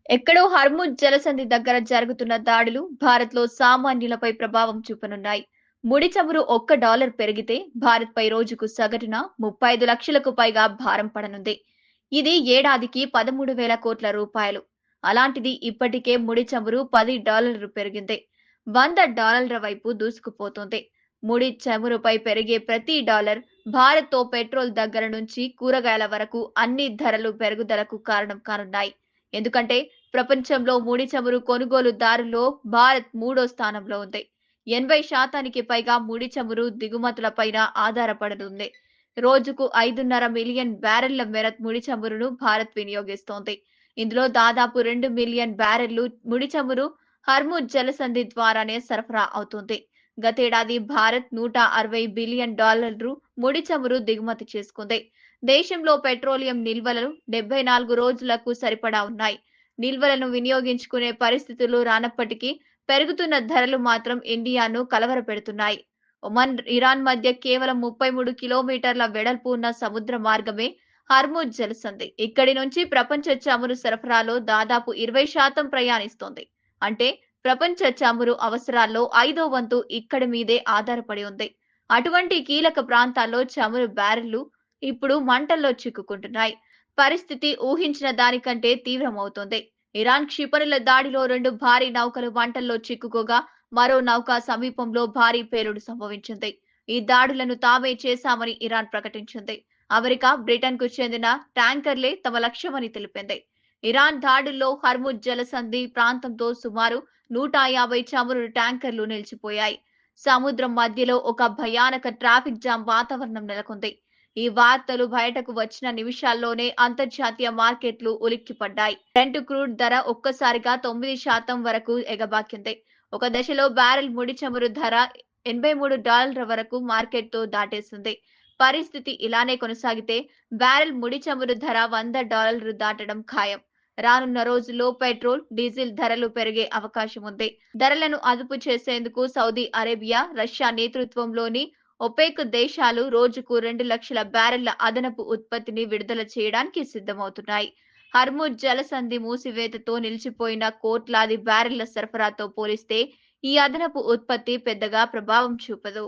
ఎక్కడో హర్ముజ్ జలసంధి దగ్గర జరుగుతున్న దాడులు భారత్లో సామాన్యులపై ప్రభావం చూపనున్నాయి. ముడి చమురు $1 పెరిగితే భారత్పై రోజుకు సగటున 35 లక్షలకు పైగా భారం పడనుంది. ఇది ఏడాదికి 13,000 కోట్ల రూపాయలు. అలాంటిది ఇప్పటికే ముడి చమురు $10 పెరిగింది. $100 వైపు దూసుకుపోతోంది. ముడి చమురుపై పెరిగే ప్రతి డాలర్ భారత్తో పెట్రోల్ దగ్గర నుంచి కూరగాయల వరకు అన్ని ధరలు పెరుగుదలకు కారణం కానున్నాయి. ఎందుకంటే ప్రపంచంలో ముడి చమురు కొనుగోలుదారుల్లో భారత్ మూడో స్థానంలో ఉంది. 80% పైగా ముడి చమురు దిగుమతులపైన ఆధారపడనుంది. రోజుకు 5.5 మిలియన్ బ్యారెళ్ల మేర ముడి చమురును భారత్ వినియోగిస్తోంది. ఇందులో దాదాపు 2 మిలియన్ బ్యారెళ్లు ముడి చమురు హర్ముజ్ జలసంధి ద్వారానే సరఫరా అవుతుంది. గతేడాది భారత్ $160 బిలియన్ ముడి చమురు దిగుమతి చేసుకుంది. దేశంలో పెట్రోలియం నిల్వలు 74 రోజులకు సరిపడా ఉన్నాయి. నిల్వలను వినియోగించుకునే పరిస్థితులు రానప్పటికీ పెరుగుతున్న ధరలు మాత్రం ఇండియాను కలవరపెడుతున్నాయి. ఒమన్, ఇరాన్ మధ్య కేవలం 33 కిలోమీటర్ల వెడల్పు ఉన్న సముద్ర మార్గమే హర్ముజ్ జలసంధి. ఇక్కడి నుంచి ప్రపంచ చమురు సరఫరాలో దాదాపు 20% ప్రయాణిస్తోంది. అంటే ప్రపంచ చమురు అవసరాల్లో 5వ వంతు ఇక్కడి మీదే ఆధారపడి ఉంది. అటువంటి కీలక ప్రాంతాల్లో చమురు బ్యారెళ్లు ఇప్పుడు మంటల్లో చిక్కుకుంటున్నాయి. పరిస్థితి ఊహించిన దానికంటే తీవ్రమవుతోంది. ఇరాన్ క్షిపణుల దాడిలో 2 భారీ నౌకలు మంటల్లో చిక్కుకోగా మరో నౌక సమీపంలో భారీ పేలుడు సంభవించింది. ఈ దాడులను తామే చేశామని ఇరాన్ ప్రకటించింది. అమెరికా, బ్రిటన్ కు చెందిన ట్యాంకర్లే తమ లక్ష్యమని తెలిపింది. ఇరాన్ దాడుల్లో హర్ముజ్ జలసంధి ప్రాంతంతో సుమారు 150 చమురు ట్యాంకర్లు నిలిచిపోయాయి. సముద్రం మధ్యలో ఒక భయానక ట్రాఫిక్ జామ్ వాతావరణం నెలకొంది. ఈ వార్తలు బయటకు వచ్చిన నిమిషాల్లోనే అంతర్జాతీయ మార్కెట్లు ఉలిక్కిపడ్డాయి. బ్రెంట్ క్రూడ్ ధర ఒక్కసారిగా 9% వరకు ఎగబాకింది. ఒక దశలో బ్యారెల్ ముడి చమురు ధర $83 వరకు మార్కెట్తో దాటేసింది. పరిస్థితి ఇలానే కొనసాగితే బ్యారెల్ ముడి చమురు ధర $100 దాటడం ఖాయం. రానున్న రోజుల్లో పెట్రోల్, డీజిల్ ధరలు పెరిగే అవకాశం ఉంది. ధరలను అదుపు చేసేందుకు సౌదీ అరేబియా, రష్యా నేతృత్వంలోని ఒపెక్ దేశాలు రోజుకు 2 లక్షల బ్యారెళ్ల అదనపు ఉత్పత్తిని విడుదల చేయడానికి సిద్ధమవుతున్నాయి. హర్ముజ్ జలసంధి మూసివేతతో నిలిచిపోయిన కోట్లాది బ్యారెళ్ల సరఫరాతో పోలిస్తే ఈ అదనపు ఉత్పత్తి పెద్దగా ప్రభావం చూపదు.